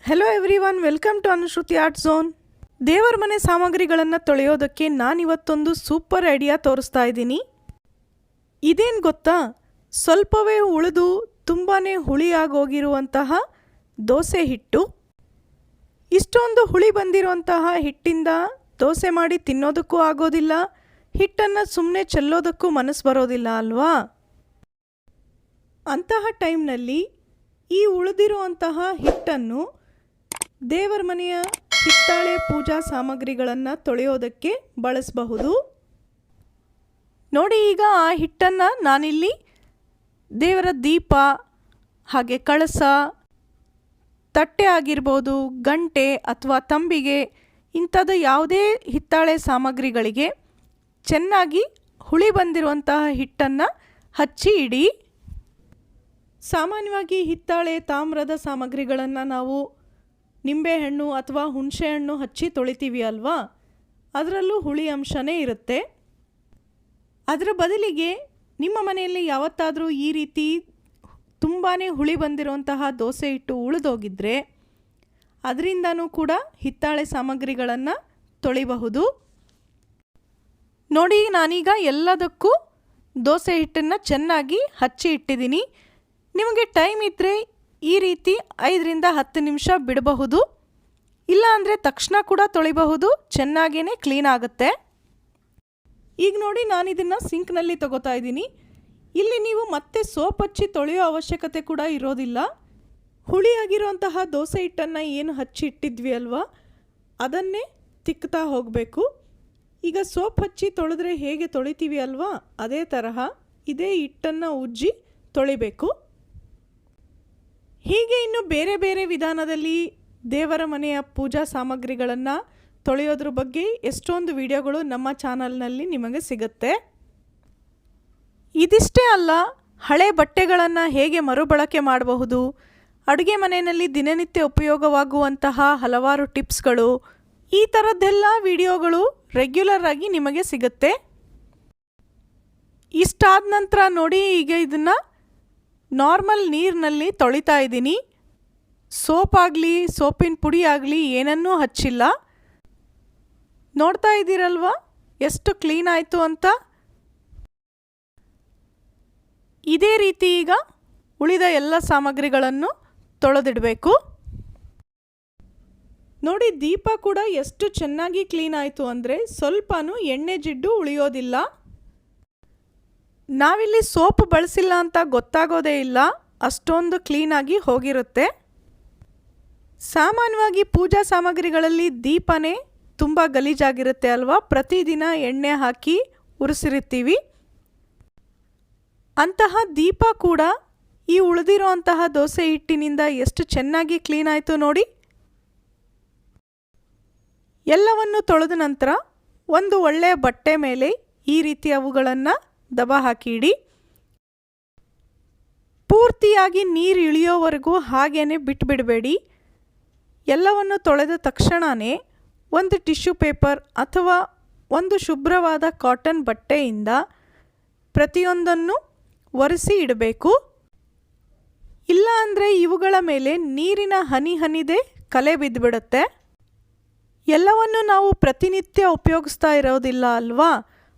Hello everyone, welcome to Anushruti art zone. ದೇವರ ಮನೆ ಸಾಮಗ್ರಿಗಳನ್ನು ತೊಳೆಯೋದಕ್ಕೆ ನಾನಿವತ್ತೊಂದು ಸೂಪರ್ ಐಡಿಯಾ ತೋರಿಸ್ತಾ ಇದ್ದೀನಿ. ಇದೇನು ಗೊತ್ತಾ, ಸ್ವಲ್ಪವೇ ಉಳಿದು ತುಂಬಾ ಹುಳಿಯಾಗೋಗಿರುವಂತಹ ದೋಸೆ ಹಿಟ್ಟು. ಇಷ್ಟೊಂದು ಹುಳಿ ಬಂದಿರುವಂತಹ ಹಿಟ್ಟಿಂದ ದೋಸೆ ಮಾಡಿ ತಿನ್ನೋದಕ್ಕೂ ಆಗೋದಿಲ್ಲ, ಹಿಟ್ಟನ್ನು ಸುಮ್ಮನೆ ಚೆಲ್ಲೋದಕ್ಕೂ ಮನಸ್ಸು ಬರೋದಿಲ್ಲ ಅಲ್ವಾ? ಅಂತಹ ಟೈಮ್ನಲ್ಲಿ ಈ ಉಳಿದಿರುವಂತಹ ಹಿಟ್ಟನ್ನು ದೇವರ ಮನೆಯ ಹಿತ್ತಾಳೆಯ ಪೂಜಾ ಸಾಮಗ್ರಿಗಳನ್ನು ತೊಳೆಯೋದಕ್ಕೆ ಬಳಸಬಹುದು. ನೋಡಿ, ಈಗ ಆ ಹಿಟ್ಟನ್ನು ನಾನಿಲ್ಲಿ ದೇವರ ದೀಪ, ಹಾಗೆ ಕಳಸ, ತಟ್ಟೆ ಆಗಿರ್ಬೋದು, ಗಂಟೆ ಅಥವಾ ತಂಬಿಗೆ, ಇಂಥದ್ದು ಯಾವುದೇ ಹಿತ್ತಾಳೆ ಸಾಮಗ್ರಿಗಳಿಗೆ ಚೆನ್ನಾಗಿ ಹುಳಿ ಬಂದಿರುವಂತಹ ಹಿಟ್ಟನ್ನು ಹಚ್ಚಿ ಇಡಿ. ಸಾಮಾನ್ಯವಾಗಿ ಹಿತ್ತಾಳೆ ತಾಮ್ರದ ಸಾಮಗ್ರಿಗಳನ್ನು ನಾವು ನಿಂಬೆಹಣ್ಣು ಅಥವಾ ಹುಣಸೆಹಣ್ಣು ಹಚ್ಚಿ ತೊಳಿತೀವಿ ಅಲ್ವಾ? ಅದರಲ್ಲೂ ಹುಳಿ ಅಂಶನೇ ಇರುತ್ತೆ. ಅದರ ಬದಲಿಗೆ ನಿಮ್ಮ ಮನೆಯಲ್ಲಿ ಯಾವತ್ತಾದರೂ ಈ ರೀತಿ ತುಂಬಾ ಹುಳಿ ಬಂದಿರುವಂತಹ ದೋಸೆ ಹಿಟ್ಟು ಉಳಿದೋಗಿದ್ರೆ ಅದರಿಂದನೂ ಕೂಡ ಹಿತ್ತಾಳೆ ಸಾಮಗ್ರಿಗಳನ್ನು ತೊಳಿಬಹುದು. ನೋಡಿ, ನಾನೀಗ ಎಲ್ಲದಕ್ಕೂ ದೋಸೆ ಹಿಟ್ಟನ್ನು ಚೆನ್ನಾಗಿ ಹಚ್ಚಿ ಇಟ್ಟಿದ್ದೀನಿ. ನಿಮಗೆ ಟೈಮ್ ಇದ್ದರೆ ಈ ರೀತಿ 5ರಿಂದ 10 ನಿಮಿಷ ಬಿಡಬಹುದು, ಇಲ್ಲ ಅಂದರೆ ತಕ್ಷಣ ಕೂಡ ತೊಳಿಬಹುದು, ಚೆನ್ನಾಗೇ ಕ್ಲೀನ್ ಆಗುತ್ತೆ. ಈಗ ನೋಡಿ, ನಾನಿದನ್ನು ಸಿಂಕ್ನಲ್ಲಿ ತಗೋತಾ ಇದ್ದೀನಿ. ಇಲ್ಲಿ ನೀವು ಮತ್ತೆ ಸೋಪ್ ಹಚ್ಚಿ ತೊಳೆಯೋ ಅವಶ್ಯಕತೆ ಕೂಡ ಇರೋದಿಲ್ಲ. ಹುಳಿಯಾಗಿರುವಂತಹ ದೋಸೆ ಹಿಟ್ಟನ್ನು ಏನು ಹಚ್ಚಿ ಇಟ್ಟಿದ್ವಿ ಅಲ್ವಾ, ಅದನ್ನೇ ತಿಕ್ತಾ ಹೋಗಬೇಕು. ಈಗ ಸೋಪ್ ಹಚ್ಚಿ ತೊಳೆದ್ರೆ ಹೇಗೆ ತೊಳಿತೀವಿ ಅಲ್ವಾ, ಅದೇ ತರಹ ಇದೇ ಹಿಟ್ಟನ್ನು ಉಜ್ಜಿ ತೊಳಿಬೇಕು. ಹೀಗೆ ಇನ್ನು ಬೇರೆ ಬೇರೆ ವಿಧಾನದಲ್ಲಿ ದೇವರ ಮನೆಯ ಪೂಜಾ ಸಾಮಗ್ರಿಗಳನ್ನು ತೊಳೆಯೋದ್ರ ಬಗ್ಗೆ ಎಷ್ಟೊಂದು ವಿಡಿಯೋಗಳು ನಮ್ಮ ಚಾನಲ್ನಲ್ಲಿ ನಿಮಗೆ ಸಿಗುತ್ತೆ. ಇದಿಷ್ಟೇ ಅಲ್ಲ, ಹಳೆ ಬಟ್ಟೆಗಳನ್ನು ಹೇಗೆ ಮರುಬಳಕೆ ಮಾಡಬಹುದು, ಅಡುಗೆ ಮನೆಯಲ್ಲಿ ದಿನನಿತ್ಯ ಉಪಯೋಗವಾಗುವಂತಹ ಹಲವಾರು ಟಿಪ್ಸ್ಗಳು, ಈ ಥರದ್ದೆಲ್ಲ ವಿಡಿಯೋಗಳು ರೆಗ್ಯುಲರ್ ಆಗಿ ನಿಮಗೆ ಸಿಗುತ್ತೆ. ಇಷ್ಟಾದ ನಂತರ ನೋಡಿ, ಈಗ ಇದನ್ನು ನಾರ್ಮಲ್ ನೀರಿನಲ್ಲಿ ತೊಳಿತಾ ಇದ್ದೀನಿ. ಸೋಪ್ ಆಗಲಿ ಸೋಪಿನ ಪುಡಿ ಆಗಲಿ ಏನನ್ನೂ ಹಚ್ಚಿಲ್ಲ. ನೋಡ್ತಾ ಇದ್ದೀರಲ್ವಾ ಎಷ್ಟು ಕ್ಲೀನ್ ಆಯಿತು ಅಂತ. ಇದೇ ರೀತಿ ಈಗ ಉಳಿದ ಎಲ್ಲ ಸಾಮಗ್ರಿಗಳನ್ನು ತೊಳೆದಿಡಬೇಕು. ನೋಡಿ, ದೀಪ ಕೂಡ ಎಷ್ಟು ಚೆನ್ನಾಗಿ ಕ್ಲೀನ್ ಆಯಿತು ಅಂದರೆ ಸ್ವಲ್ಪನೂ ಎಣ್ಣೆ ಜಿಡ್ಡು ಉಳಿಯೋದಿಲ್ಲ. ನಾವಿಲ್ಲಿ ಸೋಪ್ ಬಳಸಿಲ್ಲ ಅಂತ ಗೊತ್ತಾಗೋದೇ ಇಲ್ಲ, ಅಷ್ಟೊಂದು ಕ್ಲೀನಾಗಿ ಹೋಗಿರುತ್ತೆ. ಸಾಮಾನ್ಯವಾಗಿ ಪೂಜಾ ಸಾಮಗ್ರಿಗಳಲ್ಲಿ ದೀಪನೇ ತುಂಬ ಗಲೀಜಾಗಿರುತ್ತೆ ಅಲ್ವಾ? ಪ್ರತಿದಿನ ಎಣ್ಣೆ ಹಾಕಿ ಉರಿಸಿರ್ತೀವಿ. ಅಂತಹ ದೀಪ ಕೂಡ ಈ ಉಳಿದಿರೋ ಅಂತಹ ದೋಸೆ ಹಿಟ್ಟಿನಿಂದ ಎಷ್ಟು ಚೆನ್ನಾಗಿ ಕ್ಲೀನ್ ಆಯಿತು ನೋಡಿ. ಎಲ್ಲವನ್ನು ತೊಳೆದ ನಂತರ ಒಂದು ಒಳ್ಳೆಯ ಬಟ್ಟೆ ಮೇಲೆ ಈ ರೀತಿ ಅವುಗಳನ್ನು ದಬ ಹಾಕಿ ಇಡಿ. ಪೂರ್ತಿಯಾಗಿ ನೀರು ಇಳಿಯೋವರೆಗೂ ಹಾಗೇ ಬಿಟ್ಟುಬಿಡಬೇಡಿ. ಎಲ್ಲವನ್ನು ತೊಳೆದ ತಕ್ಷಣವೇ ಒಂದು ಟಿಶ್ಯೂ ಪೇಪರ್ ಅಥವಾ ಒಂದು ಶುಭ್ರವಾದ ಕಾಟನ್ ಬಟ್ಟೆಯಿಂದ ಪ್ರತಿಯೊಂದನ್ನು ಒರೆಸಿ ಇಡಬೇಕು. ಇಲ್ಲ ಅಂದರೆ ಇವುಗಳ ಮೇಲೆ ನೀರಿನ ಹನಿದೆ ಕಲೆ ಬಿದ್ದುಬಿಡುತ್ತೆ. ಎಲ್ಲವನ್ನು ನಾವು ಪ್ರತಿನಿತ್ಯ ಉಪಯೋಗಿಸ್ತಾ ಇರೋದಿಲ್ಲ ಅಲ್ವಾ?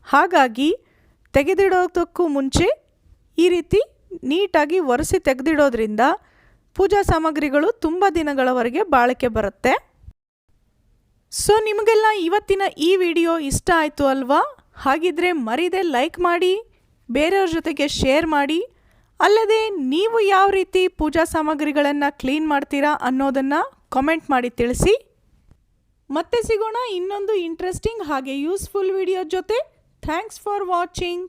ಹಾಗಾಗಿ ತೆಗೆದಿಡೋದಕ್ಕೂ ಮುಂಚೆ ಈ ರೀತಿ ನೀಟಾಗಿ ಒರೆಸಿ ತೆಗೆದಿಡೋದ್ರಿಂದ ಪೂಜಾ ಸಾಮಗ್ರಿಗಳು ತುಂಬ ದಿನಗಳವರೆಗೆ ಬಾಳಿಕೆ ಬರುತ್ತೆ. ಸೊ ನಿಮಗೆಲ್ಲ ಇವತ್ತಿನ ಈ ವಿಡಿಯೋ ಇಷ್ಟ ಆಯಿತು ಅಲ್ವಾ? ಹಾಗಿದ್ರೆ ಮರಿದೆ ಲೈಕ್ ಮಾಡಿ, ಬೇರೆಯವ್ರ ಜೊತೆಗೆ ಶೇರ್ ಮಾಡಿ. ಅಲ್ಲದೆ ನೀವು ಯಾವ ರೀತಿ ಪೂಜಾ ಸಾಮಗ್ರಿಗಳನ್ನು ಕ್ಲೀನ್ ಮಾಡ್ತೀರಾ ಅನ್ನೋದನ್ನು ಕಾಮೆಂಟ್ ಮಾಡಿ ತಿಳಿಸಿ. ಮತ್ತೆ ಸಿಗೋಣ ಇನ್ನೊಂದು ಇಂಟ್ರೆಸ್ಟಿಂಗ್ ಹಾಗೆ ಯೂಸ್ಫುಲ್ ವಿಡಿಯೋ ಜೊತೆ. Thanks for watching.